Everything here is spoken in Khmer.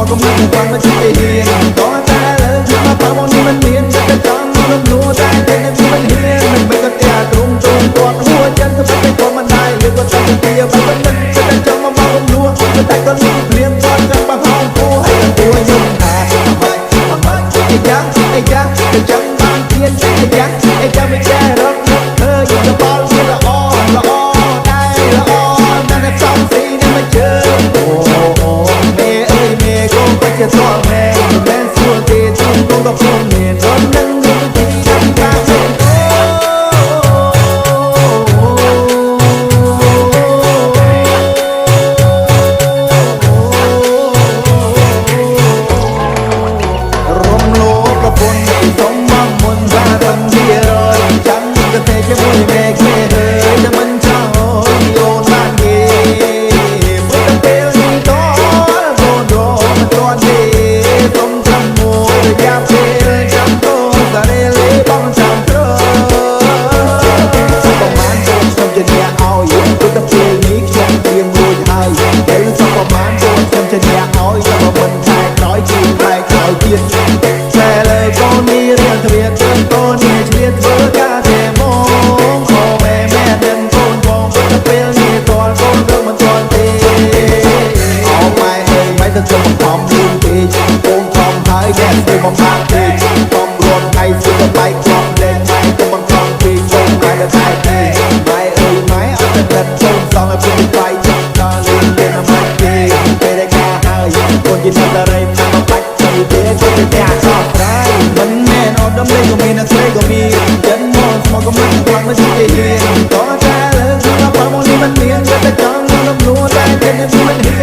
មកកំណត់គាត់មកជួយហ៊ានតោះតែលើជួយមកបើមកនេះមិនមានតែចង់មកលំនួតែតែមិនហ៊ានមិនមិនក៏តែទ្រង់ទ្រង់គាត់ហួចចិត្តទៅតែគាត់មិនដែរលើគាត់ចង់ទៅបើមិនតែចង់មកលំនួតែគាត់មានព្រៀងគាត់ចង់បង្ហោងពោឲ្យពួកយំថាមិនអីយ៉ាងអីយ៉ាងទៅចង់បានទៀតអីយ៉ាងអីយ៉ាងមិនចេះរត់ធ្វើយកទៅបល់វាល្អល្អដែរល្អតែតែសំស៊ីនេះមិនជឿអូមេអើយមេកូនក៏ជាតលមេមិនសួរទេជុំកូនក៏ព្រមមានរត់នឹងនឹងទីដល់ការរំលោប្រពន្ធសុំមកមុនថាតំជារយចាំក៏តែជាមួយមេគេហើយតែមិនចោលអូនបានគេពុទ្ធពេលនេះតរកូនរមមិនទាន់ទេសុំចាំមួយរយៈពេលចាំតោសារេលីបងចាំត្រសុំប្រមាណចូលខ្ញុំជាអ្នកឲ្យពុទ្ធពេលនេះខ្ញុំត្រៀមរួចហើយតែសុំប្រមាណចូលខ្ញុំជាអ្នកឲ្យតែមិនខែក្រោយជាខែក្រោយទៀតតែលើកូននេះរៀនទ្រាជើងកូននេះឆ្លៀតធ្វើការទេមកខំម៉ែដឹងកូនបងពុទ្ធពេលនេះតលកូនទៅមិនទាន់ទេអោម៉ែអើយមិនទៅចុះបំផំលឿនពេកកូនខំហើយអ្នកស្ទើរបំផាក់ពេកខំរត់ថ្ងៃសុខបែកខំលេងម៉ែទៅបង្ខំពេកកូនម៉ែទៅតែទេម៉ែអើយម៉ែអត់ទៅចិត្តកូនសងឲ្យពេកបែកដល់លឿនលេងម៉ែទេពេលដែលការហើយកូនជាអ្នកតរេតាមបាច់ទៅទេកូនតែអត់ត្រៃមិនមែនអត់ដំលេងក៏មានអ្នកស្រីក៏មានចិត្តមកស្មោះក៏មិនខ្លាំងមិនជាហ៊ានតោះតែលើគឺមកបើមកនេះមិនមានតែចង់មកលំនួតែតែមិនហ៊ាន